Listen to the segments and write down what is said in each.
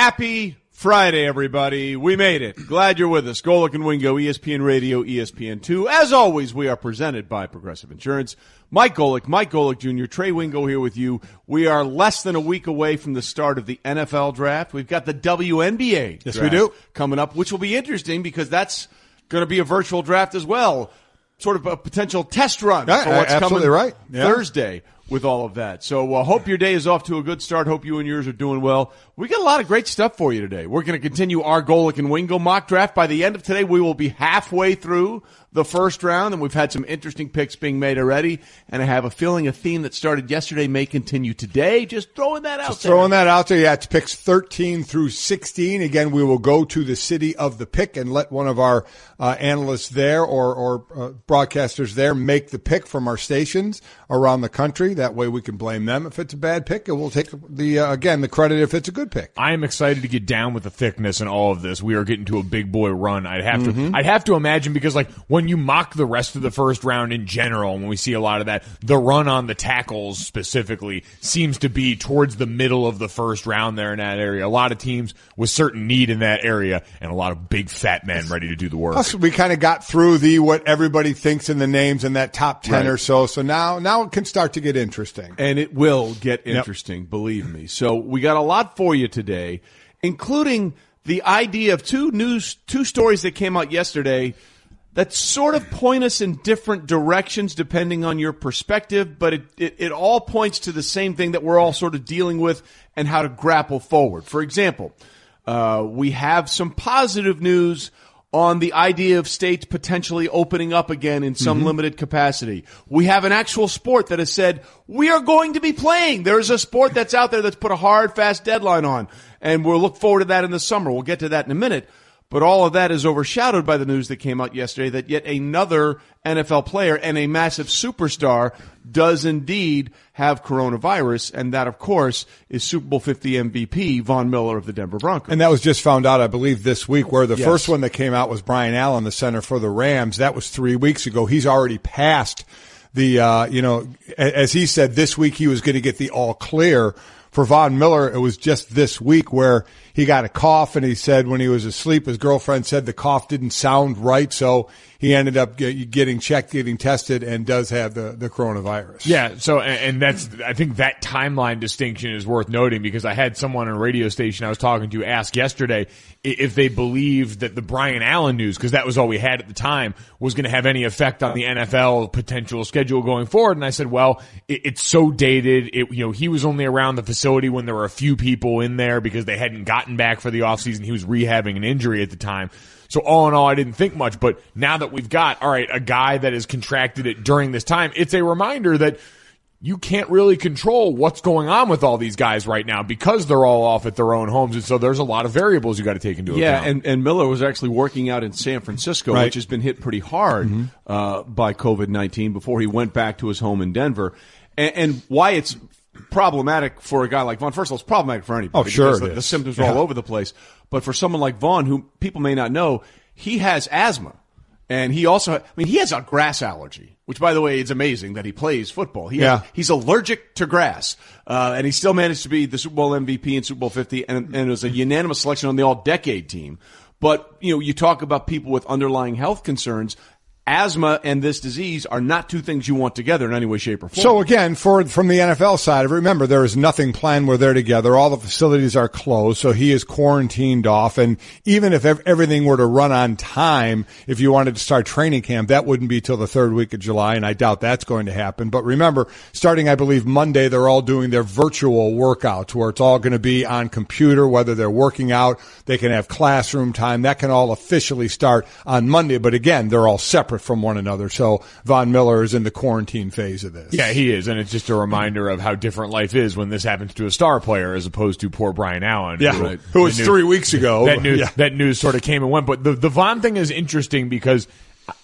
Happy Friday, everybody. We made it. Glad you're with us. Golic and Wingo, ESPN Radio, ESPN2. As always, we are presented by Progressive Insurance. Mike Golic Jr., Trey Wingo here with you. We are less than a week away from the start of the NFL draft. We've got the WNBA yes, we do. Coming up, which will be interesting because that's going to be a virtual draft as well. Sort of a potential test run for what's coming right. Thursday with all of that. So hope your day is off to a good start. Hope you and yours are doing well. We got a lot of great stuff for you today. We're going to continue our Golic and Wingo mock draft. By the end of today, we will be halfway through the first round, and we've had some interesting picks being made already. And I have a feeling a theme that started yesterday may continue today. Just throwing that out there. Throwing that out there. Yeah, it's picks 13 through 16. Again, we will go to the city of the pick and let one of our analysts there or broadcasters there make the pick from our stations around the country. That way we can blame them if it's a bad pick, and we'll take the credit if it's a good pick. I am excited to get down with the thickness and all of this. We are getting to a big boy run. I'd have to imagine, because like when you mock the rest of the first round in general, when we see a lot of that, the run on the tackles specifically seems to be towards the middle of the first round there in that area. A lot of teams with certain need in that area and a lot of big fat men ready to do the work. Plus, we kind of got through what everybody thinks in the names in that top 10 or so. So now it can start to get interesting. And it will get interesting, believe me. So we got a lot for you today, including the idea of two stories that came out yesterday that sort of point us in different directions depending on your perspective, but it all points to the same thing that we're all sort of dealing with and how to grapple forward. For example, we have some positive news on the idea of states potentially opening up again in some limited capacity. We have an actual sport that has said, we are going to be playing. There's a sport that's out there that's put a hard, fast deadline on, and we'll look forward to that in the summer. We'll get to that in a minute. But all of that is overshadowed by the news that came out yesterday that yet another NFL player and a massive superstar does indeed have coronavirus, and that, of course, is Super Bowl 50 MVP Von Miller of the Denver Broncos. And that was just found out, I believe, this week, where the first one that came out was Brian Allen, the center for the Rams. That was 3 weeks ago. He's already passed the, as he said, this week he was going to get the all clear. For Von Miller, it was just this week where he got a cough, and he said when he was asleep, his girlfriend said the cough didn't sound right, so he ended up getting checked, getting tested, and does have the coronavirus. Yeah, so, and I think that timeline distinction is worth noting, because I had someone on a radio station I was talking to ask yesterday if they believed that the Brian Allen news, because that was all we had at the time, was going to have any effect on the NFL potential schedule going forward. And I said, well, it's so dated. He was only around the facility when there were a few people in there because they hadn't gotten back for the offseason. He was rehabbing an injury at the time. So all in all, I didn't think much. But now that we've got, all right, a guy that has contracted it during this time, it's a reminder that you can't really control what's going on with all these guys right now because they're all off at their own homes. And so there's a lot of variables you got to take into account. Yeah, and Miller was actually working out in San Francisco, which has been hit pretty hard by COVID-19 before he went back to his home in Denver. And why it's problematic for a guy like Vaughn. First of all, it's problematic for anybody. Oh, sure. The symptoms are all over the place. But for someone like Vaughn, who people may not know, he has asthma. And he also, he has a grass allergy, which, by the way, it's amazing that he plays football. He's allergic to grass. And he still managed to be the Super Bowl MVP in Super Bowl 50, and it was a unanimous selection on the all-decade team. But, you talk about people with underlying health concerns. Asthma and this disease are not two things you want together in any way, shape, or form. So again, from the NFL side, remember, there is nothing planned where they're together. All the facilities are closed, so he is quarantined off. And even if everything were to run on time, if you wanted to start training camp, that wouldn't be till the third week of July, and I doubt that's going to happen. But remember, starting, I believe, Monday, they're all doing their virtual workouts where it's all going to be on computer, whether they're working out, they can have classroom time. That can all officially start on Monday. But again, they're all separate from one another. So Von Miller is in the quarantine phase of this. Yeah, he is. And it's just a reminder of how different life is when this happens to a star player as opposed to poor Brian Allen. Yeah, who was 3 weeks ago. That news sort of came and went. But the Von thing is interesting because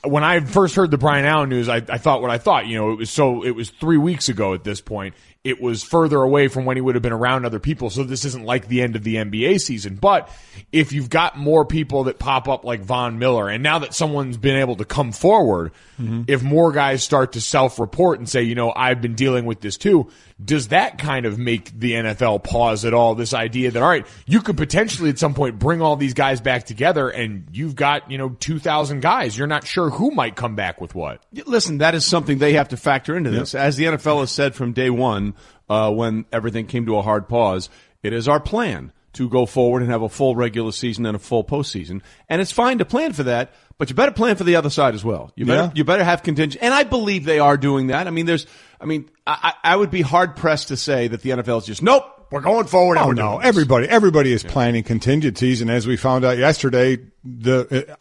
when I first heard the Brian Allen news, I thought what I thought. It was 3 weeks ago at this point. it was further away from when he would have been around other people. So this isn't like the end of the NBA season. But if you've got more people that pop up like Von Miller, and now that someone's been able to come forward, if more guys start to self-report and say, you know, I've been dealing with this too, does that kind of make the NFL pause at all? This idea that, all right, you could potentially at some point bring all these guys back together and you've got, 2,000 guys. You're not sure who might come back with what. Listen, that is something they have to factor into this. As the NFL has said from day one, when everything came to a hard pause, it is our plan to go forward and have a full regular season and a full postseason. And it's fine to plan for that, but you better plan for the other side as well. You better have contingent. And I believe they are doing that. I would be hard pressed to say that the NFL is just, nope, we're going forward. Oh, no. Everybody is planning contingencies. And as we found out yesterday,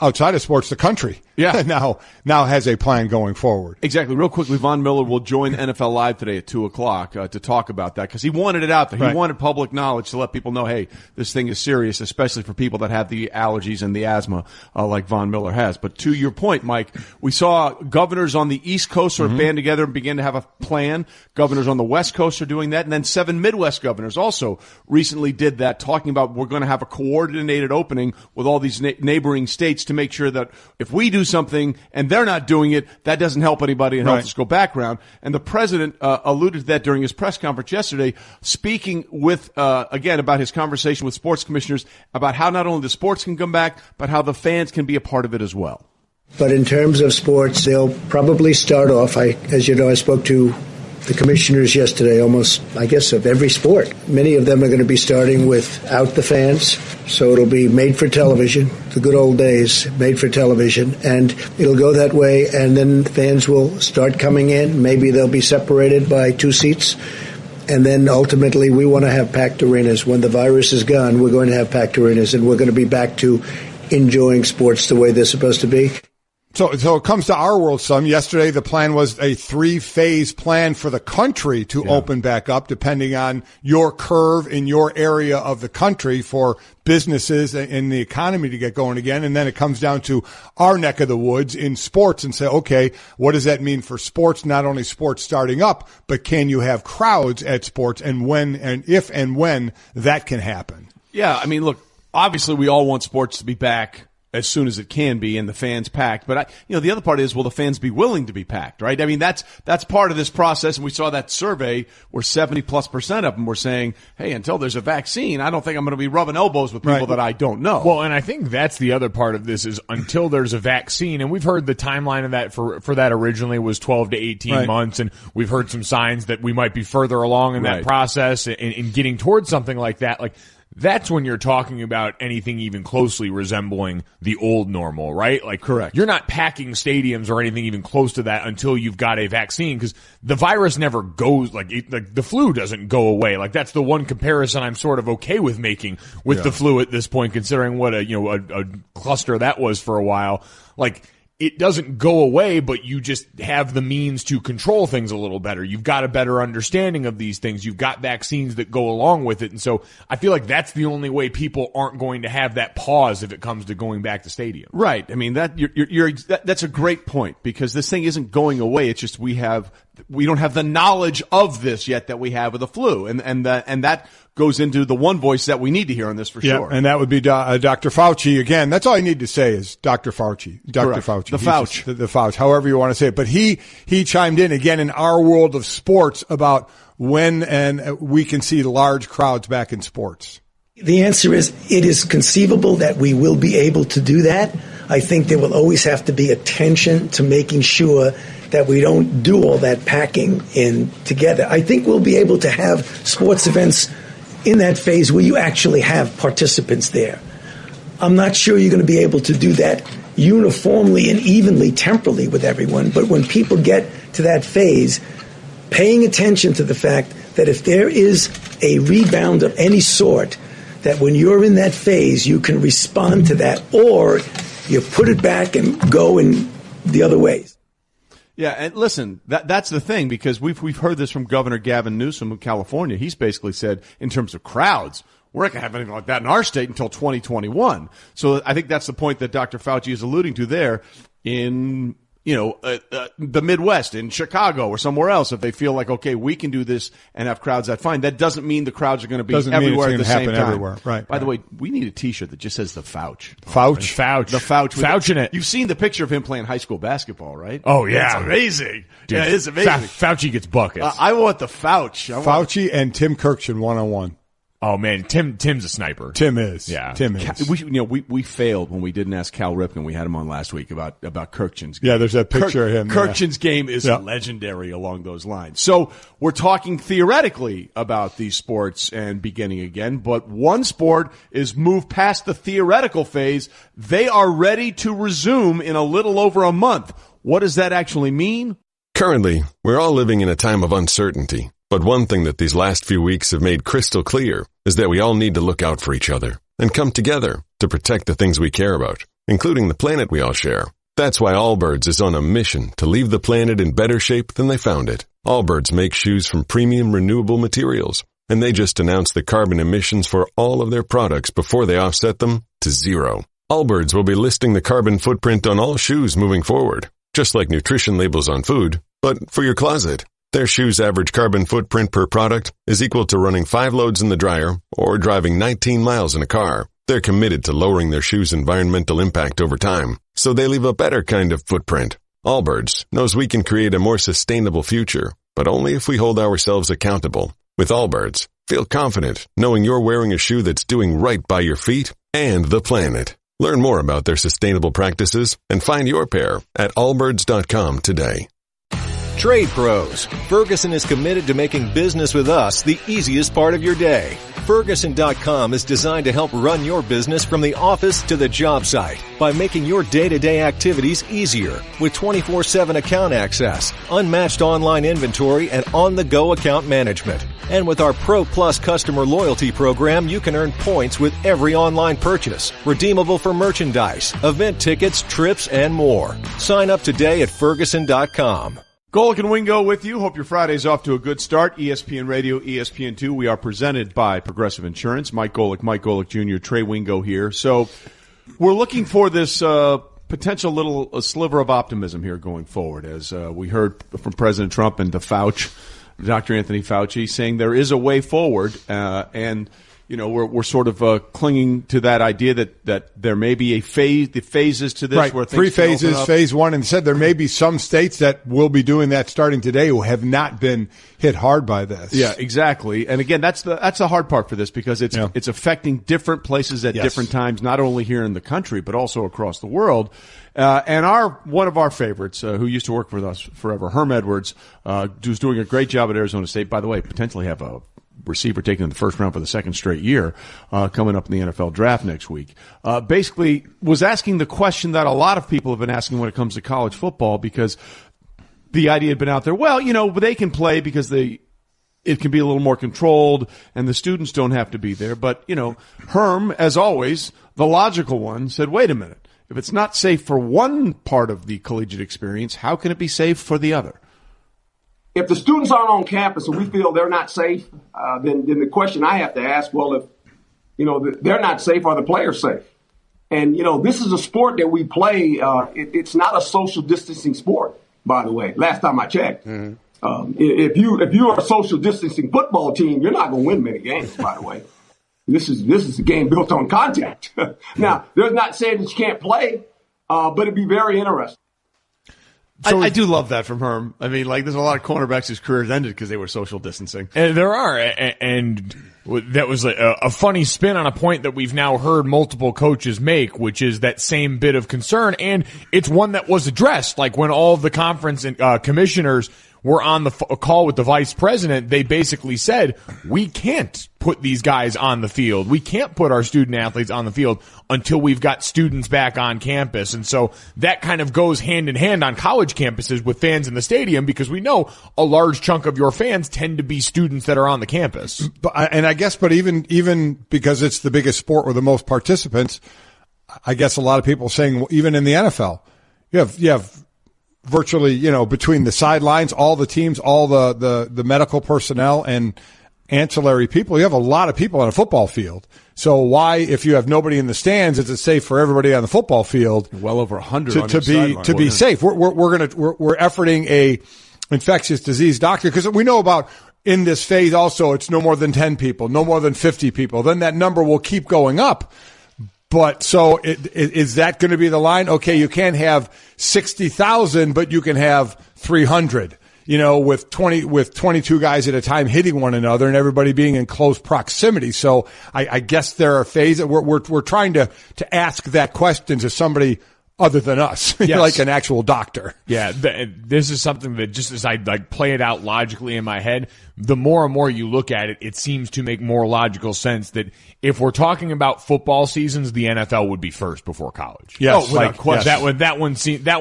outside of sports, the country now has a plan going forward. Exactly. Real quickly, Von Miller will join NFL Live today at 2:00 to talk about that because he wanted it out there. Right. He wanted public knowledge to let people know, hey, this thing is serious, especially for people that have the allergies and the asthma like Von Miller has. But to your point, Mike, we saw governors on the East Coast sort of band together and begin to have a plan. Governors on the West Coast are doing that. And then 7 Midwest governors also recently did that, talking about we're going to have a coordinated opening with all these neighboring states to make sure that if we do something and they're not doing it, that doesn't help anybody and helps us go background. And the president alluded to that during his press conference yesterday, speaking with again about his conversation with sports commissioners about how not only the sports can come back, but how the fans can be a part of it as well. But in terms of sports, they'll probably start off. As you know, I spoke to the commissioners yesterday, almost, I guess, of every sport. Many of them are going to be starting without the fans, so it'll be made for television, the good old days, made for television, and it'll go that way, and then fans will start coming in. Maybe they'll be separated by 2 seats, and then ultimately we want to have packed arenas. When the virus is gone, we're going to have packed arenas, and we're going to be back to enjoying sports the way they're supposed to be. So it comes to our world some. Yesterday, the plan was a 3-phase plan for the country to open back up, depending on your curve in your area of the country for businesses and the economy to get going again. And then it comes down to our neck of the woods in sports and say, okay, what does that mean for sports? Not only sports starting up, but can you have crowds at sports and when and if and when that can happen? Yeah, I mean, look, obviously we all want sports to be back as soon as it can be and the fans packed. But the other part is, will the fans be willing to be packed, right? I mean, that's part of this process. And we saw that survey where 70+% of them were saying, hey, until there's a vaccine, I don't think I'm going to be rubbing elbows with people that I don't know. Well, and I think that's the other part of this is until there's a vaccine. And we've heard the timeline of that for that originally was 12 to 18 months. And we've heard some signs that we might be further along in that process in getting towards something like that. Like, that's when you're talking about anything even closely resembling the old normal, right? Like, correct. You're not packing stadiums or anything even close to that until you've got a vaccine, because the virus never goes, like the flu doesn't go away. Like, that's the one comparison I'm sort of okay with making with the flu at this point, considering what a cluster that was for a while. Like, it doesn't go away, but you just have the means to control things a little better. You've got a better understanding of these things. You've got vaccines that go along with it. And so I feel like that's the only way people aren't going to have that pause if it comes to going back to stadium. Right. I mean, that's a great point, because this thing isn't going away. It's just we don't have the knowledge of this yet that we have with the flu. And that goes into the one voice that we need to hear on this for sure. And that would be Dr. Fauci. Again, that's all you need to say is Dr. Fauci. Dr. Correct. Fauci. The Fauci. The Fauci, however you want to say it. But he chimed in again in our world of sports about when and we can see large crowds back in sports. The answer is it is conceivable that we will be able to do that. I think there will always have to be attention to making sure that we don't do all that packing in together. I think we'll be able to have sports events in that phase where you actually have participants there. I'm not sure you're going to be able to do that uniformly and evenly temporally with everyone, but when people get to that phase, paying attention to the fact that if there is a rebound of any sort, that when you're in that phase, you can respond to that, or you put it back and go in the other ways. Yeah, and listen, that's the thing, because we've heard this from Governor Gavin Newsom of California. He's basically said, in terms of crowds, we're not going to have anything like that in our state until 2021. So I think that's the point that Dr. Fauci is alluding to there. In the Midwest, in Chicago or somewhere else, if they feel like, okay, we can do this and have crowds that fine. That doesn't mean the crowds are going to be everywhere at the same time. Everywhere. Right. By the way, we need a T-shirt that just says the Fouch. Fouch. The Fouch. Fouching it. You've seen the picture of him playing high school basketball, right? Oh, yeah. It's amazing. Dude, yeah, it's amazing. Fauci gets buckets. I want the Fouch. Fauci and Tim Kirkchen one-on-one. Oh man, Tim's a sniper. Tim is. Yeah. Tim is. We failed when we didn't ask Cal Ripken. We had him on last week about Kirkchen's game. Yeah, there's that picture of him. Kirkchen's game is legendary along those lines. So we're talking theoretically about these sports and beginning again, but one sport is moved past the theoretical phase. They are ready to resume in a little over a month. What does that actually mean? Currently, we're all living in a time of uncertainty. But one thing that these last few weeks have made crystal clear is that we all need to look out for each other and come together to protect the things we care about, including the planet we all share. That's why Allbirds is on a mission to leave the planet in better shape than they found it. Allbirds makes shoes from premium renewable materials, and they just announced the carbon emissions for all of their products before they offset them to zero. Allbirds will be listing the carbon footprint on all shoes moving forward, just like nutrition labels on food, but for your closet. Their shoes' average carbon footprint per product is equal to running 5 loads in the dryer or driving 19 miles in a car. They're committed to lowering their shoes' environmental impact over time, so they leave a better kind of footprint. Allbirds knows we can create a more sustainable future, but only if we hold ourselves accountable. With Allbirds, feel confident knowing you're wearing a shoe that's doing right by your feet and the planet. Learn more about their sustainable practices and find your pair at allbirds.com today. Trade Pros. Ferguson is committed to making business with us the easiest part of your day. Ferguson.com is designed to help run your business from the office to the job site by making your day-to-day activities easier with 24/7 account access, unmatched online inventory, and on-the-go account management. And with our Pro Plus customer loyalty program, you can earn points with every online purchase, redeemable for merchandise, event tickets, trips, and more. Sign up today at Ferguson.com. Golic and Wingo with you. Hope your Friday's off to a good start. ESPN Radio, ESPN2. We are presented by Progressive Insurance. Mike Golic Jr., Trey Wingo here. So we're looking for this potential little sliver of optimism here going forward, as we heard from President Trump and Dr. Anthony Fauci, saying there is a way forward, and we're sort of clinging to that idea that there may be the phases to this, right. Where things 3 phases, up. phase 1, and said there may be some states that will be doing that starting today who have not been hit hard by this. Yeah, exactly. And again, that's the hard part for this, because it's affecting different places at different times, not only here in the country but also across the world. And one of our favorites, who used to work with us forever, Herm Edwards, who's doing a great job at Arizona State. By the way, potentially have a receiver taken in the first round for the second straight year, coming up in the NFL draft next week, basically was asking the question that a lot of people have been asking when it comes to college football, because the idea had been out there, well, they can play because it can be a little more controlled and the students don't have to be there. But, Herm, as always, the logical one, said, wait a minute, if it's not safe for one part of the collegiate experience, how can it be safe for the other? If the students aren't on campus and we feel they're not safe, then the question I have to ask, well, if they're not safe, are the players safe? And this is a sport that we play. It's not a social distancing sport, by the way. Last time I checked, if you are a social distancing football team, you're not going to win many games. By the way, this is a game built on contact. Now, they're not saying that you can't play, but it'd be very interesting. So I do love that from Herm. I mean, there's a lot of cornerbacks whose careers ended because they were social distancing. And there are, and that was a funny spin on a point that we've now heard multiple coaches make, which is that same bit of concern, and it's one that was addressed. Like when all of the conference and commissioners were on the call with the vice president, they basically said, we can't put these guys on the field. We can't put our student athletes on the field until we've got students back on campus. And so that kind of goes hand in hand on college campuses with fans in the stadium, because we know a large chunk of your fans tend to be students that are on the campus. But even because it's the biggest sport with the most participants, I guess a lot of people are saying, well, even in the NFL, you have virtually, between the sidelines, all the teams, all the medical personnel and ancillary people. You have a lot of people on a football field. So why, if you have nobody in the stands, is it safe for everybody on the football field? Well over 100 to be safe. We're efforting a infectious disease doctor, because we know about in this phase also it's no more than 10 people, no more than 50 people. Then that number will keep going up. But so is that going to be the line? Okay, you can't have 60,000, but you can have 300. With 22 guys at a time hitting one another and everybody being in close proximity. So I guess there are phases. We're trying to ask that question to somebody other than us, yes. like an actual doctor. Yeah, this is something that just as I play it out logically in my head, the more and more you look at it, it seems to make more logical sense that if we're talking about football seasons, the NFL would be first before college. Yes, without question. That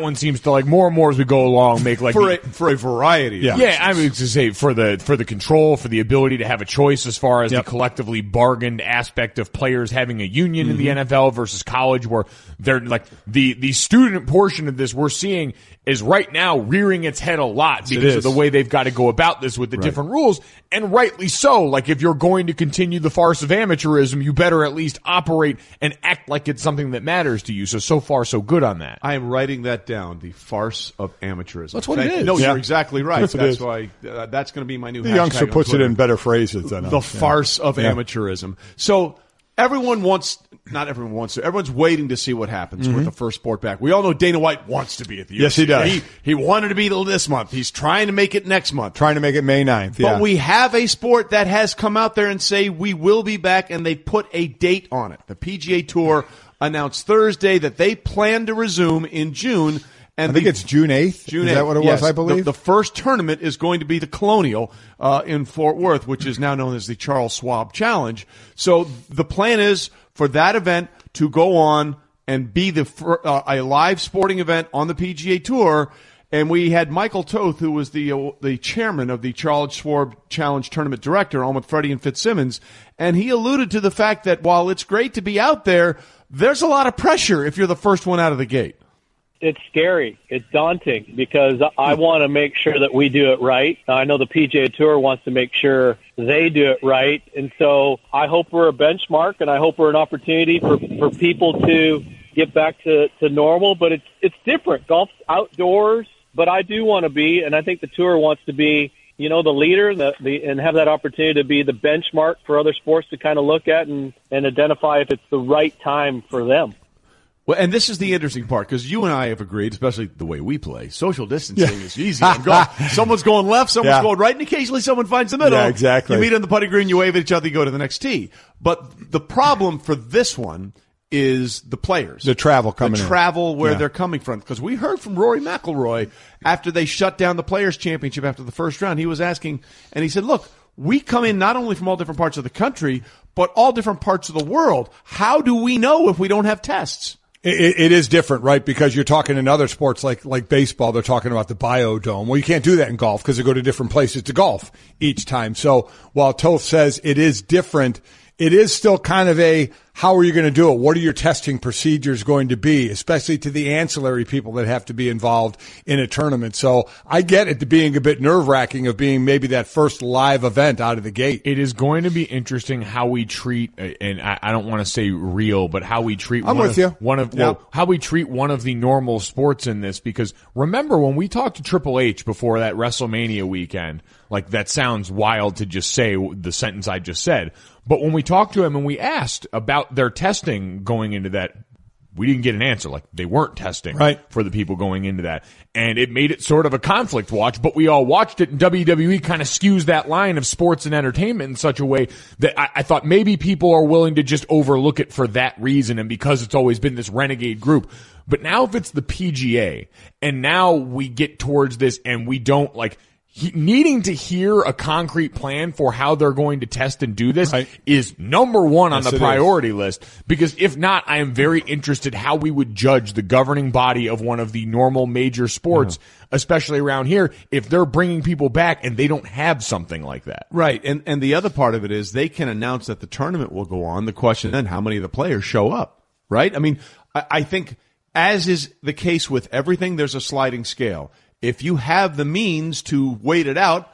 one seems to, like, more and more as we go along make like for a variety. Yeah, I mean to say for the control, for the ability to have a choice as far as the collectively bargained aspect of players having a union in the NFL versus college, where they're like the student portion of this we're seeing is right now rearing its head a lot because of the way they've got to go about this with the different rules, and rightly so. Like, if you're going to continue the farce of amateurism, you better at least operate and act like it's something that matters to you. So far, so good on that. I am writing that down, the farce of amateurism. That's what it is. No, you're exactly right. That's why that's going to be my new the hashtag. youngster puts it in better phrases than the farce of amateurism. So everyone's waiting to see what happens with the first sport back. We all know Dana White wants to be at the UFC. Yes, he does. He wanted to be this month. He's trying to make it next month. Trying to make it May 9th. But we have a sport that has come out there and say we will be back, and they put a date on it. The PGA Tour announced Thursday that they plan to resume in June. And I think it's June 8th. Is that what it was, I believe? The first tournament is going to be the Colonial in Fort Worth, which is now known as the Charles Schwab Challenge. So the plan is for that event to go on and be a live sporting event on the PGA Tour. And we had Michael Toth, who was the chairman of the Charles Schwab Challenge tournament director, along with Freddie and Fitzsimmons, and he alluded to the fact that while it's great to be out there, there's a lot of pressure if you're the first one out of the gate. It's scary. It's daunting because I want to make sure that we do it right. I know the PGA Tour wants to make sure they do it right. And so I hope we're a benchmark, and I hope we're an opportunity for people to get back to normal. But it's different. Golf's outdoors, but I do want to be, and I think the Tour wants to be, the leader and have that opportunity to be the benchmark for other sports to kind of look at and identify if it's the right time for them. Well, and this is the interesting part, because you and I have agreed, especially the way we play, social distancing is easy on golf. Someone's going left, someone's going right, and occasionally someone finds the middle. Yeah, exactly. You meet on the putting green, you wave at each other, you go to the next tee. But the problem for this one is the players. The travel coming in. The travel where they're coming from. Because we heard from Rory McIlroy after they shut down the Players' Championship after the first round. He was asking, and he said, look, we come in not only from all different parts of the country, but all different parts of the world. How do we know if we don't have tests? It is different, right? Because you're talking in other sports like baseball, they're talking about the biodome. Well, you can't do that in golf because they go to different places to golf each time. So while Toth says it is different, it is still kind of how are you going to do it? What are your testing procedures going to be, especially to the ancillary people that have to be involved in a tournament? So I get it to being a bit nerve-wracking of being maybe that first live event out of the gate. It is going to be interesting how we treat, and I don't want to say real, but how we treat how we treat one of the normal sports in this, because remember when we talked to Triple H before that WrestleMania weekend, like that sounds wild to just say the sentence I just said. But when we talked to him and we asked about their testing going into that, we didn't get an answer. Like, they weren't testing for the people going into that. And it made it sort of a conflict watch, but we all watched it, and WWE kind of skews that line of sports and entertainment in such a way that I thought maybe people are willing to just overlook it for that reason and because it's always been this renegade group. But now if it's the PGA, and now we get towards this and we don't needing to hear a concrete plan for how they're going to test and do this is number one on the priority list. Because if not, I am very interested how we would judge the governing body of one of the normal major sports, especially around here, if they're bringing people back and they don't have something like that. Right. And the other part of it is they can announce that the tournament will go on. The question then, how many of the players show up? Right? I mean, I think, as is the case with everything, there's a sliding scale. If you have the means to wait it out,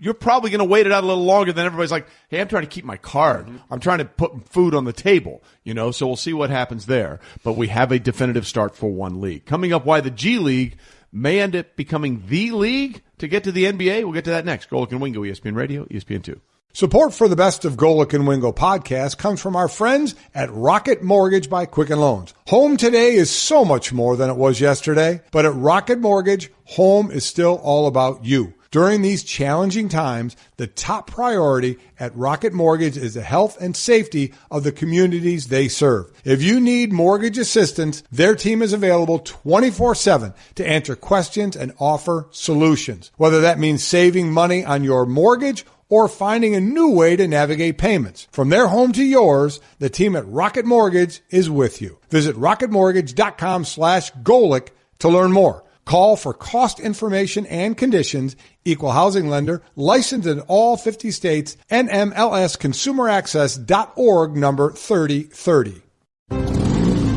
you're probably going to wait it out a little longer than everybody's like, hey, I'm trying to keep my card. I'm trying to put food on the table, so we'll see what happens there. But we have a definitive start for one league. Coming up, why the G League may end up becoming the league to get to the NBA. We'll get to that next. Golic and Wingo, ESPN Radio, ESPN2. Support for the Best of Golic and Wingo podcast comes from our friends at Rocket Mortgage by Quicken Loans. Home today is so much more than it was yesterday, but at Rocket Mortgage, home is still all about you. During these challenging times, the top priority at Rocket Mortgage is the health and safety of the communities they serve. If you need mortgage assistance, their team is available 24/7 to answer questions and offer solutions. Whether that means saving money on your mortgage or finding a new way to navigate payments. From their home to yours, the team at Rocket Mortgage is with you. Visit rocketmortgage.com/Golic to learn more. Call for cost information and conditions. Equal housing lender, licensed in all 50 states, NMLSconsumeraccess.org, number 3030.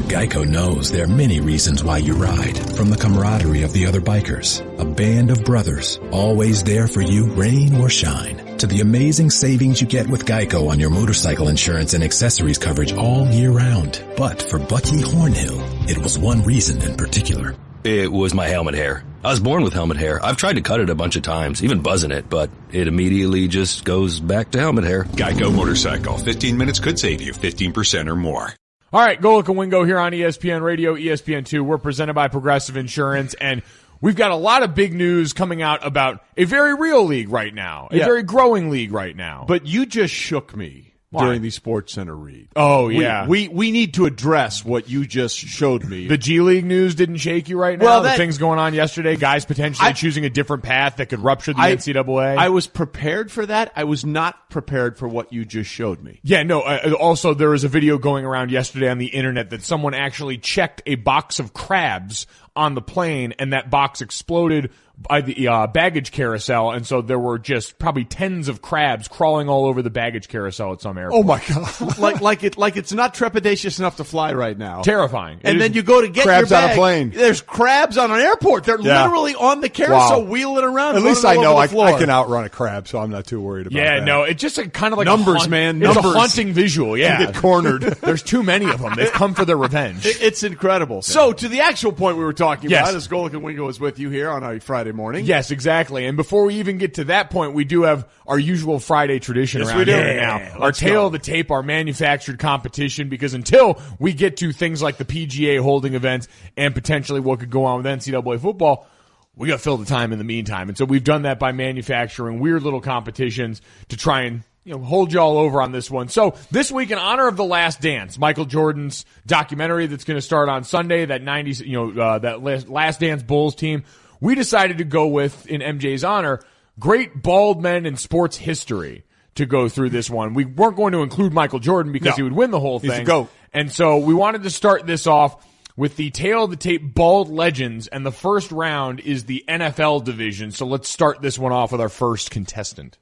Geico knows there are many reasons why you ride. From the camaraderie of the other bikers, a band of brothers, always there for you, rain or shine, to the amazing savings you get with Geico on your motorcycle insurance and accessories coverage all year round. But for Bucky Hornhill, it was one reason in particular. It was my helmet hair. I was born with helmet hair. I've tried to cut it a bunch of times, even buzzing it, but it immediately just goes back to helmet hair. Geico Motorcycle. 15 minutes could save you 15% or more. All right, Golic and Wingo here on ESPN Radio, ESPN2. We're presented by Progressive Insurance, and we've got a lot of big news coming out about a very real league right now, a very growing league right now. But you just shook me during the Sports Center read. Oh, yeah. We need to address what you just showed me. The G League news didn't shake you right now? Well, the things going on yesterday, guys potentially choosing a different path that could rupture the NCAA? I was prepared for that. I was not prepared for what you just showed me. Yeah, no. Also, there was a video going around yesterday on the internet that someone actually checked a box of crabs on the plane, and that box exploded by the baggage carousel, and so there were just probably tens of crabs crawling all over the baggage carousel at some airport. Oh my God! like it's not trepidatious enough to fly right now. Terrifying. And then you go to get crabs your bag. on a plane. There's crabs on an airport. They're literally on the carousel, wheeling around. At least I know I can outrun a crab, so I'm not too worried about that. Yeah, no, it's just kind of like numbers, man. It's numbers. A haunting visual. Yeah, You get cornered. There's too many of them. They've come for their revenge. It's incredible. So to the actual point we were talking Yes. about, as Golic and Wingo is with you here on a Friday morning. Yes, exactly. And before we even get to that point, we do have our usual Friday tradition around here now. Our tail of the tape, our manufactured competition, because until we get to things like the PGA holding events and potentially what could go on with NCAA football, we got to fill the time in the meantime. And so we've done that by manufacturing weird little competitions to try and hold you all over on this one. So this week, in honor of The Last Dance, Michael Jordan's documentary that's going to start on Sunday, that that Last Dance Bulls team, we decided to go with, in MJ's honor, great bald men in sports history to go through this one. We weren't going to include Michael Jordan because he would win the whole thing. He's the GOAT. And so we wanted to start this off with the tail of the tape bald legends, and the first round is the NFL division. So let's start this one off with our first contestant.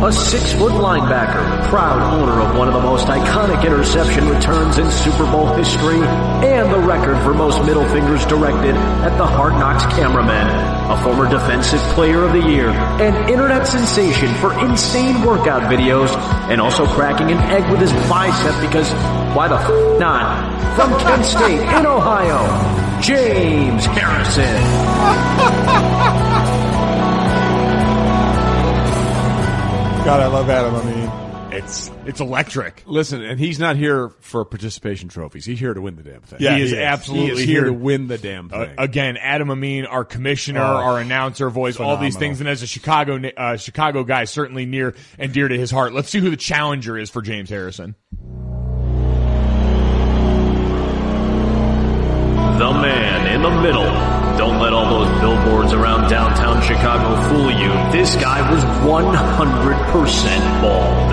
A 6-foot linebacker, proud owner of one of the most iconic interception returns in Super Bowl history, and the record for most middle fingers directed at the Hard Knocks cameraman. A former Defensive Player of the Year, an internet sensation for insane workout videos, and also cracking an egg with his bicep because why the f*** not? From Kent State in Ohio, James Harrison. God, I love Adam Amin. It's electric. Listen, and he's not here for participation trophies. He's here to win the damn thing. Yeah, he is absolutely here to win the damn thing. Again, Adam Amin, our commissioner, our announcer voice, phenomenal. all these things, and as a Chicago guy, certainly near and dear to his heart. Let's see who the challenger is for James Harrison. The man in the middle. Don't let all those billboards around downtown Chicago fool you. This guy was 100% bald.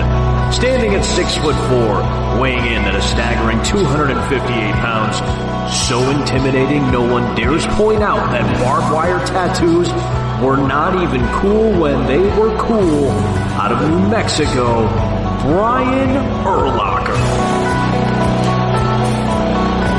Standing at 6'4", weighing in at a staggering 258 pounds. So intimidating, no one dares point out that barbed wire tattoos were not even cool when they were cool. Out of New Mexico, Brian Urlacher.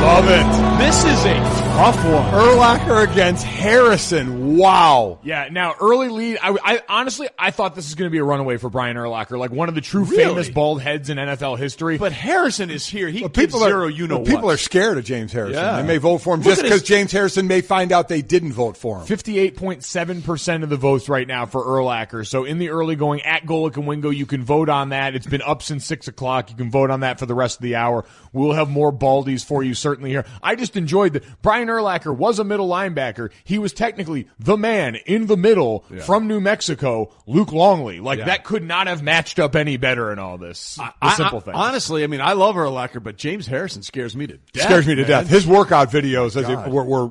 Love it. This is a Tough one. Urlacher against Harrison. Wow. Yeah, now early lead. I honestly thought this was going to be a runaway for Brian Urlacher, like one of the true famous bald heads in NFL history. But Harrison is here. He gives zero you-know-what. People are scared of James Harrison. Yeah. They may vote for him just because James Harrison may find out they didn't vote for him. 58.7% of the votes right now for Urlacher. So in the early going at Golic and Wingo, you can vote on that. It's been up since 6 o'clock. You can vote on that for the rest of the hour. We'll have more baldies for you certainly here. I just enjoyed that Brian Urlacher was a middle linebacker. He was technically the man in the middle from New Mexico, Luke Longley. That could not have matched up any better in all this. Simple thing. Honestly, I mean, I love Urlacher, but James Harrison scares me to death. Scares me to death. His workout videos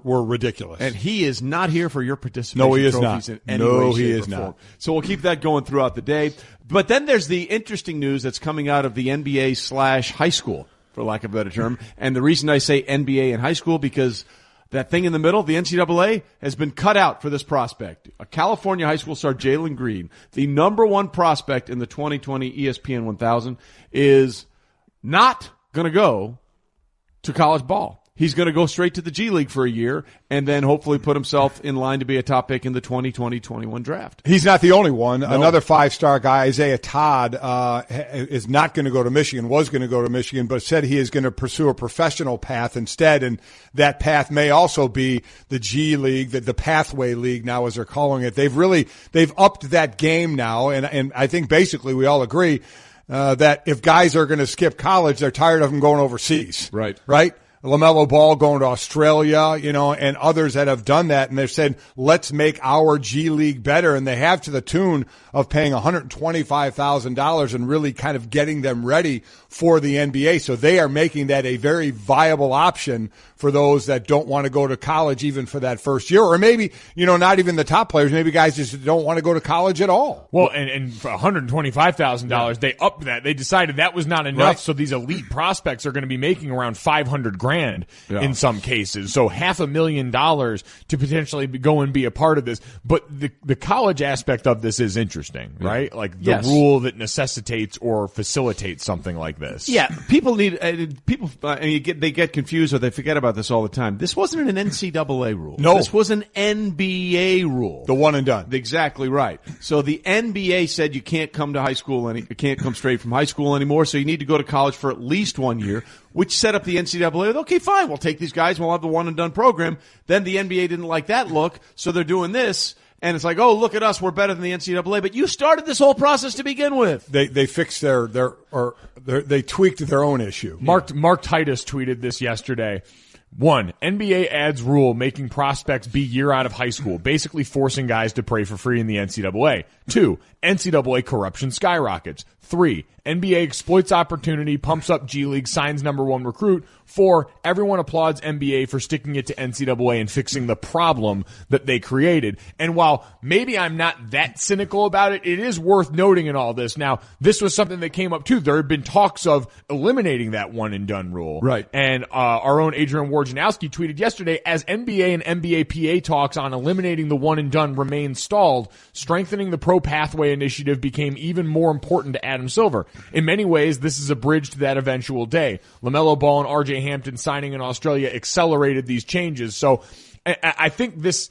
were ridiculous. And he is not here for your participation. No, he is trophies not. In any way, he shape, is or not. form. So we'll keep that going throughout the day. But then there's the interesting news that's coming out of the NBA/high school, for lack of a better term. And the reason I say NBA and high school, because that thing in the middle, the NCAA, has been cut out for this prospect. A California high school star, Jalen Green, the number one prospect in the 2020 ESPN 1000, is not going to go to college ball. He's going to go straight to the G League for a year and then hopefully put himself in line to be a top pick in the 2020-21 draft. He's not the only one. No. Another five-star guy, Isaiah Todd, is not going to go to Michigan, was going to go to Michigan, but said he is going to pursue a professional path instead, and that path may also be the G League, the Pathway League now, as they're calling it. They've upped that game now, and I think basically we all agree that if guys are going to skip college, they're tired of them going overseas. Right. LaMelo Ball going to Australia, and others that have done that, and they've said, let's make our G League better, and they have to the tune of paying $125,000 and really kind of getting them ready for the NBA. So they are making that a very viable option for those that don't want to go to college even for that first year, or maybe, not even the top players, maybe guys just don't want to go to college at all. Well, and for $125,000, they upped that. They decided that was not enough, so these elite prospects are going to be making around $500,000 in some cases. So $500,000 to potentially go and be a part of this. But the college aspect of this is interesting, right? Like the rule that necessitates or facilitates something like this. Yeah, people they get confused or they forget about this all the time. This wasn't an NCAA rule. No. This was an NBA rule. The one and done. Exactly right. So the NBA said you can't come to high school you can't come straight from high school anymore, so you need to go to college for at least 1 year, which set up the NCAA with, okay, fine, we'll take these guys, we'll have the one and done program. Then the NBA didn't like that look, so they're doing this. And it's like, oh, look at us, we're better than the NCAA. But you started this whole process to begin with. They fixed they tweaked their own issue. Mark Titus tweeted this yesterday. 1, NBA adds rule making prospects be year out of high school, basically forcing guys to play for free in the NCAA. 2, NCAA corruption skyrockets. 3, NBA exploits opportunity, pumps up G League, signs number 1 recruit. 4, everyone applauds NBA for sticking it to NCAA and fixing the problem that they created. And while maybe I'm not that cynical about it, it is worth noting in all this. Now, this was something that came up too. There had been talks of eliminating that one and done rule. Right. And our own Adrian Wojnarowski tweeted yesterday, as NBA and NBA PA talks on eliminating the one and done remain stalled, strengthening the Pro Pathway initiative became even more important to Adam Silver. In many ways, this is a bridge to that eventual day. LaMelo Ball and RJ Hampton signing in Australia accelerated these changes. So I think this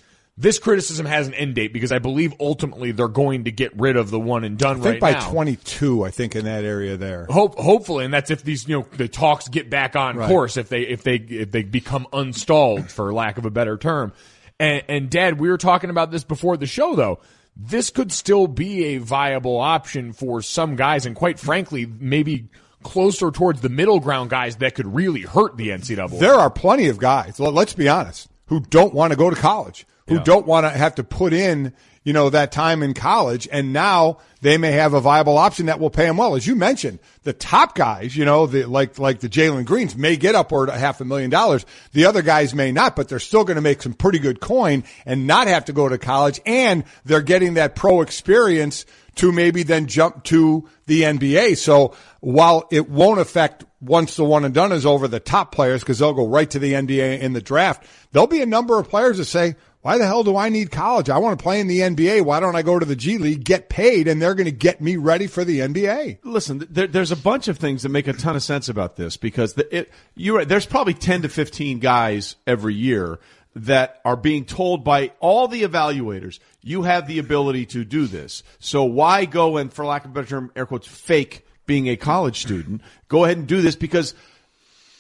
criticism has an end date because I believe ultimately they're going to get rid of the one and done right now. I think by 22, I think in that area there. Hopefully, and that's if these the talks get back on course, if they become unstalled, for lack of a better term. And Dad, we were talking about this before the show though. This could still be a viable option for some guys, and quite frankly, maybe closer towards the middle ground guys that could really hurt the NCAA. There are plenty of guys, let's be honest, who don't want to go to college, who don't want to have to put in, that time in college, and now they may have a viable option that will pay them well. As you mentioned, the top guys, like the Jalen Greens may get upward of $500,000. The other guys may not, but they're still going to make some pretty good coin and not have to go to college, and they're getting that pro experience to maybe then jump to the NBA. So while it won't affect once the one and done is over the top players, because they'll go right to the NBA in the draft, there'll be a number of players that say, why the hell do I need college? I want to play in the NBA. Why don't I go to the G League, get paid, and they're going to get me ready for the NBA? Listen, there's a bunch of things that make a ton of sense about this because there's probably 10 to 15 guys every year that are being told by all the evaluators, you have the ability to do this. So why go and, for lack of a better term, air quotes, fake being a college student? Go ahead and do this because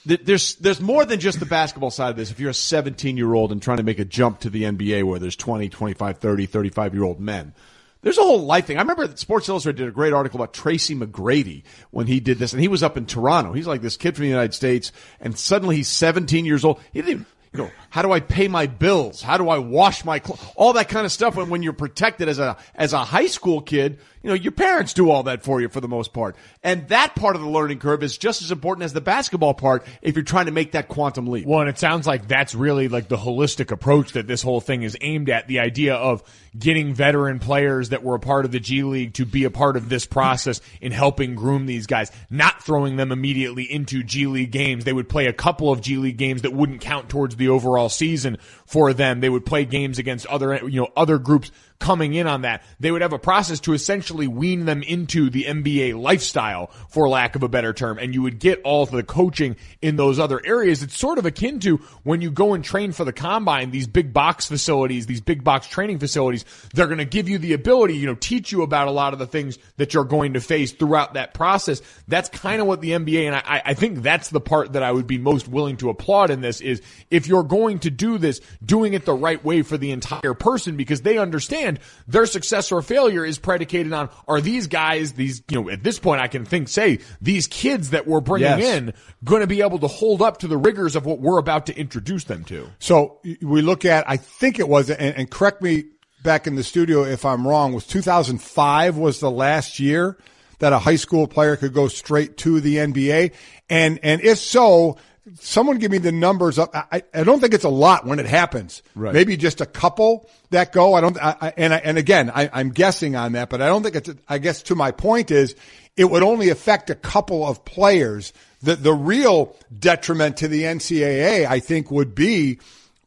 there's more than just the basketball side of this. If you're a 17-year-old and trying to make a jump to the NBA where there's 20, 25, 30, 35-year-old men, there's a whole life thing. I remember that Sports Illustrated did a great article about Tracy McGrady when he did this, and he was up in Toronto. He's like this kid from the United States, and suddenly he's 17 years old. He didn't even, how do I pay my bills? How do I wash my clothes? All that kind of stuff when you're protected as a high school kid. Your parents do all that for you for the most part. And that part of the learning curve is just as important as the basketball part if you're trying to make that quantum leap. Well, and it sounds like that's really like the holistic approach that this whole thing is aimed at, the idea of getting veteran players that were a part of the G League to be a part of this process in helping groom these guys, not throwing them immediately into G League games. They would play a couple of G League games that wouldn't count towards the overall season for them. They would play games against other groups coming in on that. They would have a process to essentially wean them into the NBA lifestyle, for lack of a better term, and you would get all of the coaching in those other areas. It's sort of akin to when you go and train for the combine, these big box facilities, these big box training facilities, they're going to give you the ability, teach you about a lot of the things that you're going to face throughout that process. That's kind of what the NBA, and I think that's the part that I would be most willing to applaud in this, is if you're going to do this, doing it the right way for the entire person, because they understand their success or failure is predicated on, are these guys, at this point I can say, these kids that we're bringing in going to be able to hold up to the rigors of what we're about to introduce them to? So we look at, I think it was, and correct me back in the studio if I'm wrong, was 2005 was the last year that a high school player could go straight to the NBA? And if so, someone give me the numbers up. I don't think it's a lot when it happens. Right. Maybe just a couple that go. I'm guessing on that, but I don't think it's, I guess to my point is it would only affect a couple of players. The real detriment to the NCAA, I think, would be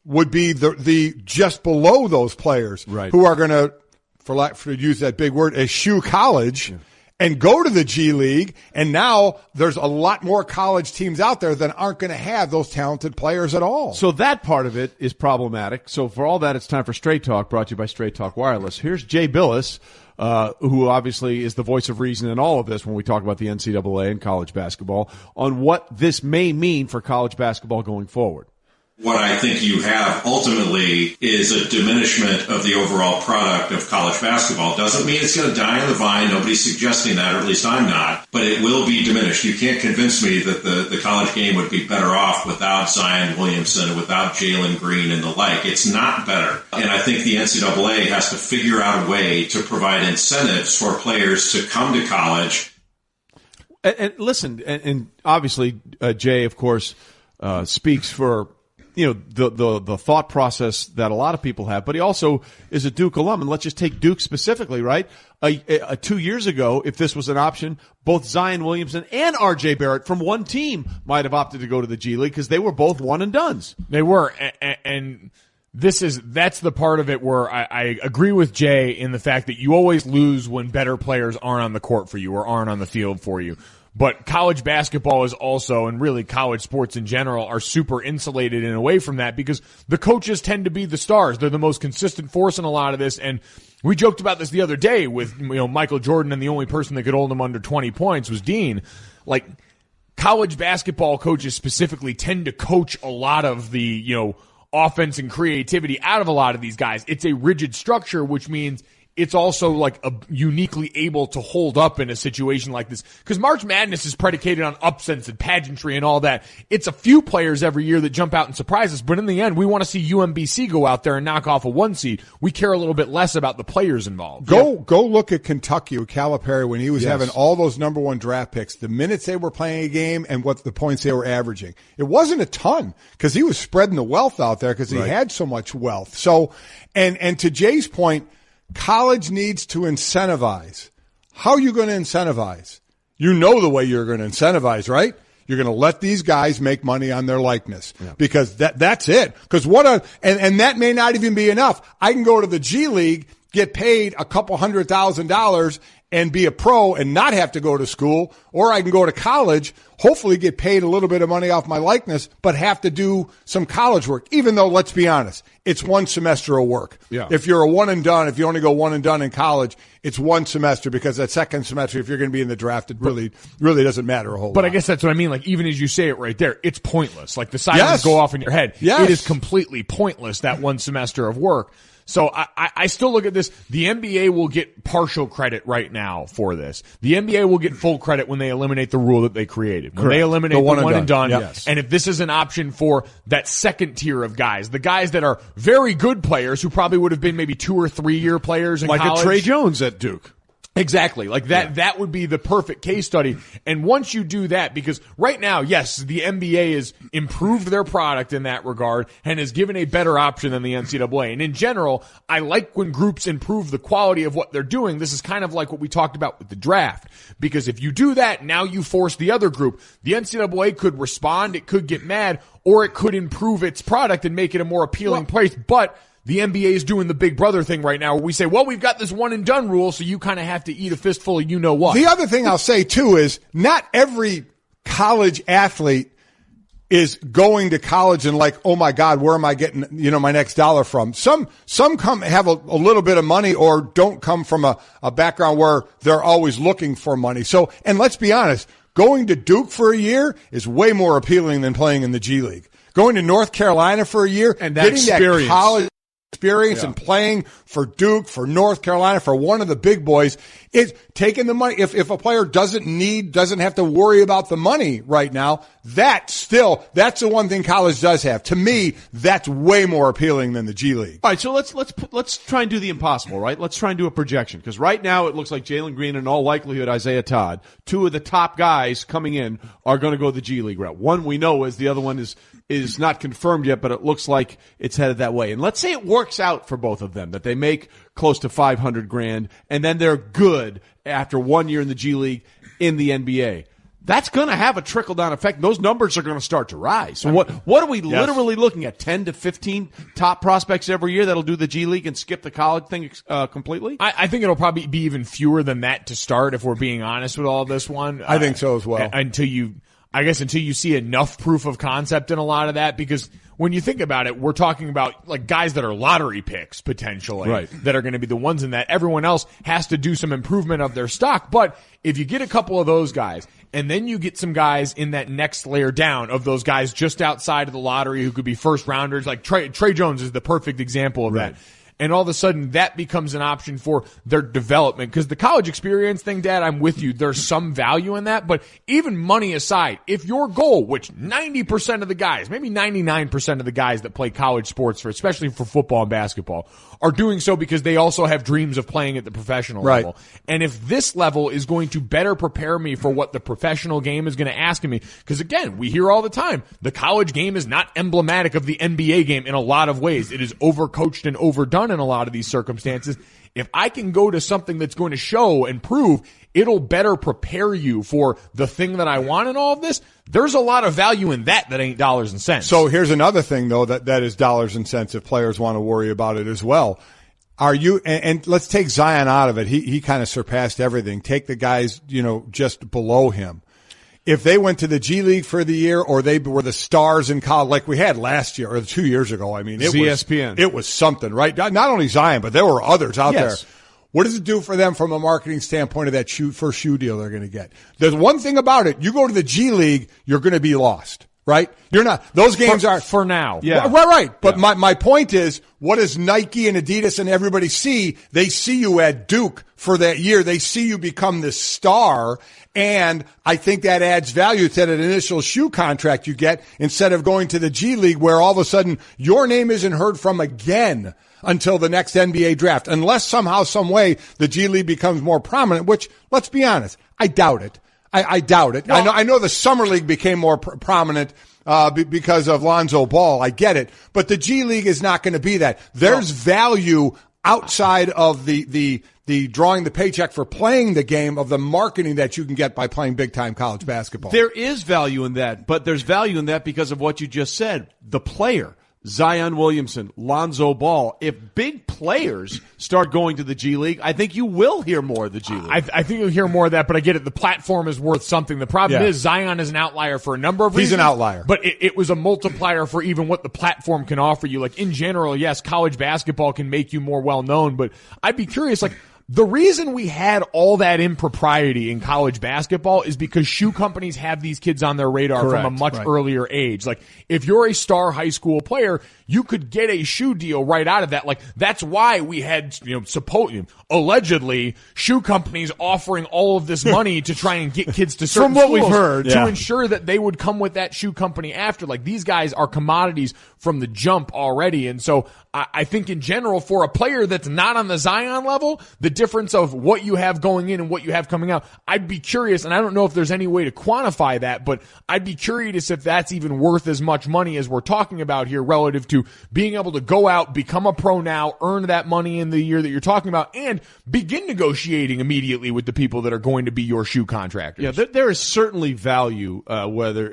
the just below those players, right, who are going to use that big word, eschew college. Yeah. And go to the G League, and now there's a lot more college teams out there that aren't going to have those talented players at all. So that part of it is problematic. So for all that, it's time for Straight Talk, brought to you by Straight Talk Wireless. Here's Jay Billis, who obviously is the voice of reason in all of this when we talk about the NCAA and college basketball, on what this may mean for college basketball going forward. What I think you have ultimately is a diminishment of the overall product of college basketball. Doesn't mean it's going to die on the vine. Nobody's suggesting that, or at least I'm not. But it will be diminished. You can't convince me that the college game would be better off without Zion Williamson and without Jalen Green and the like. It's not better. And I think the NCAA has to figure out a way to provide incentives for players to come to college. And listen, and obviously Jay, of course, speaks for the thought process that a lot of people have, but he also is a Duke alum. And let's just take Duke specifically, right? 2 years ago, if this was an option, both Zion Williamson and R.J. Barrett from one team might have opted to go to the G League because they were both one and dones. They were, and that's the part of it where I agree with Jay in the fact that you always lose when better players aren't on the court for you or aren't on the field for you. But college basketball is also, and really college sports in general, are super insulated in a way from that because the coaches tend to be the stars. They're the most consistent force in a lot of this. And we joked about this the other day with, Michael Jordan, and the only person that could hold him under 20 points was Dean. Like, college basketball coaches specifically tend to coach a lot of the, offense and creativity out of a lot of these guys. It's a rigid structure, which means it's also like uniquely able to hold up in a situation like this. Because March Madness is predicated on upsets and pageantry and all that. It's a few players every year that jump out and surprise us, but in the end, we want to see UMBC go out there and knock off a 1 seed. We care a little bit less about the players involved. Go look at Kentucky with Calipari when he was having all those number one draft picks, the minutes they were playing a game and what the points they were averaging. It wasn't a ton because he was spreading the wealth out there because he had so much wealth. So, and to Jay's point, college needs to incentivize. How are you going to incentivize? You know the way you're going to incentivize, right? You're going to let these guys make money on their likeness because that's it. Because and that may not even be enough. I can go to the G League, get paid a couple $100,000 and be a pro and not have to go to school, or I can go to college, hopefully get paid a little bit of money off my likeness, but have to do some college work, even though, let's be honest, it's one semester of work. Yeah. If you're a one and done, if you only go one and done in college, it's one semester, because that second semester, if you're going to be in the draft, it really doesn't matter a whole lot. But I guess that's what I mean. Like, even as you say it right there, it's pointless. Like, the sirens go off in your head. Yes. It is completely pointless, that one semester of work. So I still look at this. The NBA will get partial credit right now for this. The NBA will get full credit when they eliminate the rule that they created. When they eliminate the one and done. Yes. And if this is an option for that second tier of guys, the guys that are very good players who probably would have been maybe 2 or 3 year players in like college. a Trey Jones at Duke. Exactly. Like that would be the perfect case study. And once you do that, because right now, yes, the NBA has improved their product in that regard and has given a better option than the NCAA. And in general, I like when groups improve the quality of what they're doing. This is kind of like what we talked about with the draft. Because if you do that, now you force the other group. The NCAA could respond, it could get mad, or it could improve its product and make it a more appealing place. But the NBA is doing the big brother thing right now where we say, well, we've got this one and done rule, so you kind of have to eat a fistful of you-know-what. The other thing I'll say, too, is not every college athlete is going to college and like, oh, my God, where am I getting, my next dollar from? Some have a little bit of money or don't come from a background where they're always looking for money. So, and let's be honest, going to Duke for a year is way more appealing than playing in the G League. Going to North Carolina for a year and that experience. That college experience and playing for Duke, for North Carolina, for one of the big boys, it's taking the money. If a player doesn't have to worry about the money right now, that's the one thing college does have. To me, that's way more appealing than the G League. All right, so let's try and do the impossible, right? Let's try and do a projection, because right now it looks like Jalen Green and in all likelihood Isaiah Todd, 2 of the top guys coming in, are going to go the G League route. One we know is, the other one is not confirmed yet, but it looks like it's headed that way. And let's say it works out for both of them, that they make close to $500,000, and then they're good after 1 year in the G League in the NBA. That's going to have a trickle-down effect. Those numbers are going to start to rise. So what are we literally looking at? 10 to 15 top prospects every year that'll do the G League and skip the college thing completely? I think it'll probably be even fewer than that to start, if we're being honest with all this one. I think so as well. Until you see enough proof of concept in a lot of that, because when you think about it, we're talking about like guys that are lottery picks potentially, right, that are going to be the ones in that. Everyone else has to do some improvement of their stock. But if you get a couple of those guys, and then you get some guys in that next layer down of those guys just outside of the lottery who could be first rounders, like Trey Jones is the perfect example of that. And all of a sudden, that becomes an option for their development. Because the college experience thing, Dad, I'm with you. There's some value in that. But even money aside, if your goal, which 90% of the guys, maybe 99% of the guys that play college sports, especially for football and basketball, are doing so because they also have dreams of playing at the professional level. And if this level is going to better prepare me for what the professional game is going to ask of me, because again, we hear all the time, the college game is not emblematic of the NBA game in a lot of ways. It is overcoached and overdone in a lot of these circumstances. If I can go to something that's going to show and prove it'll better prepare you for the thing that I want in all of this, there's a lot of value in that ain't dollars and cents. So here's another thing, though, that is dollars and cents if players want to worry about it as well. Are you, and let's take Zion out of it. He kind of surpassed everything. Take the guys, just below him. If they went to the G League for the year, or they were the stars in college like we had last year or 2 years ago, I mean, it was something, right? Not only Zion, but there were others out there. What does it do for them from a marketing standpoint of that first shoe deal they're going to get? There's one thing about it. You go to the G League, you're going to be lost, right? You're not. Those games are for now. Yeah. Right. But my point is, what does Nike and Adidas and everybody see? They see you at Duke for that year. They see you become this star. And I think that adds value to that initial shoe contract you get, instead of going to the G League where all of a sudden your name isn't heard from again until the next NBA draft. Unless somehow, some way, the G League becomes more prominent, which, let's be honest, I doubt it. I doubt it. Well, I know the Summer League became more prominent because of Lonzo Ball. I get it. But the G League is not going to be that. There's value outside of the drawing the paycheck for playing the game, of the marketing that you can get by playing big-time college basketball. There is value in that, but there's value in that because of what you just said. The player, Zion Williamson, Lonzo Ball. If big players start going to the G League, I think you will hear more of the G League. I think you'll hear more of that, but I get it. The platform is worth something. The problem is Zion is an outlier for a number of reasons. He's an outlier. But it was a multiplier for even what the platform can offer you. Like, in general, yes, college basketball can make you more well-known, but I'd be curious, like, the reason we had all that impropriety in college basketball is because shoe companies have these kids on their radar from a much earlier age. Like, if you're a star high school player, you could get a shoe deal right out of that. Like, that's why we had, allegedly, shoe companies offering all of this money to try and get kids to certain From what we've schools heard, to ensure that they would come with that shoe company after. Like, these guys are commodities from the jump already. And so I think in general, for a player that's not on the Zion level, the difference of what you have going in and what you have coming out, I'd be curious, and I don't know if there's any way to quantify that, but I'd be curious if that's even worth as much money as we're talking about here relative to being able to go out, become a pro now, earn that money in the year that you're talking about, and begin negotiating immediately with the people that are going to be your shoe contractors. Yeah, there is certainly value, whether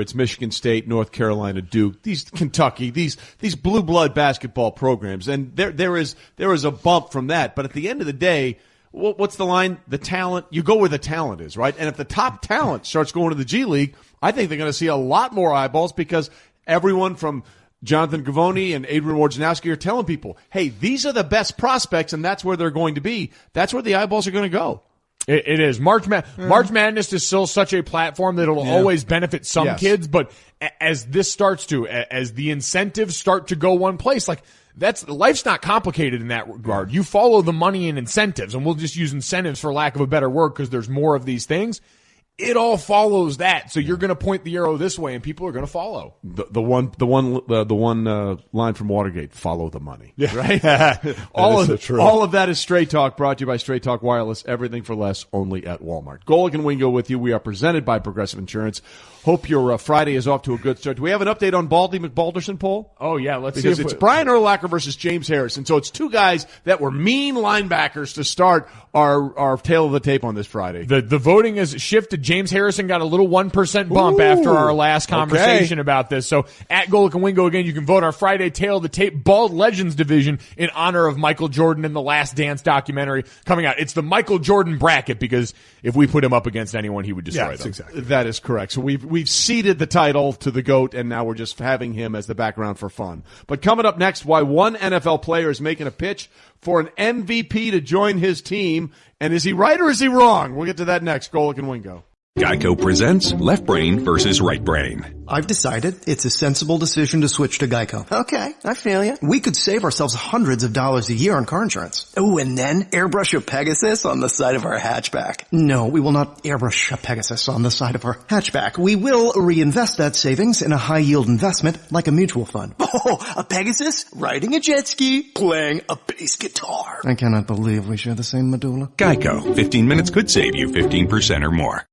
it's Michigan State, North Carolina, Duke, these Kentucky, these blue blood basketball programs, and there is a bump from that. But at the end of the day, what's the line? The talent, you go where the talent is, right? And if the top talent starts going to the G League, I think they're going to see a lot more eyeballs, because everyone from Jonathan Gavoni and Adrian Wojnarowski are telling people, hey, these are the best prospects, and that's where they're going to be. That's where the eyeballs are going to go. It is. March Madness is still such a platform that it'll always benefit some kids, but as the incentives start to go one place, like, life's not complicated in that regard. You follow the money and incentives, and we'll just use incentives for lack of a better word because there's more of these things. It all follows that. So you're going to point the arrow this way, and people are going to follow. The one line from Watergate: follow the money. Yeah. Right. all of that is Straight Talk, brought to you by Straight Talk Wireless. Everything for less, only at Walmart. Golic and Wingo with you. We are presented by Progressive Insurance. Hope your Friday is off to a good start. Do we have an update on Baldy McBalderson, Paul? Oh yeah, let's see. Because it's Brian Urlacher versus James Harrison. So it's two guys that were mean linebackers to start our tail of the tape on this Friday. The voting has shifted. James Harrison got a little 1% bump after our last conversation about this. So at Golic and Wingo again, you can vote our Friday tail of the tape Bald Legends division in honor of Michael Jordan in the Last Dance documentary coming out. It's the Michael Jordan bracket, because if we put him up against anyone, he would destroy them. Exactly. That is correct. So we've ceded the title to the GOAT, and now we're just having him as the background for fun. But coming up next, why one NFL player is making a pitch for an MVP to join his team. And is he right or is he wrong? We'll get to that next. Golic and Wingo. Geico presents Left Brain versus Right Brain. I've decided it's a sensible decision to switch to Geico. Okay, I feel you. We could save ourselves hundreds of dollars a year on car insurance. Oh, and then airbrush a Pegasus on the side of our hatchback. No, we will not airbrush a Pegasus on the side of our hatchback. We will reinvest that savings in a high-yield investment like a mutual fund. Oh, a Pegasus riding a jet ski, playing a bass guitar. I cannot believe we share the same medulla. Geico. 15 minutes could save you 15% or more.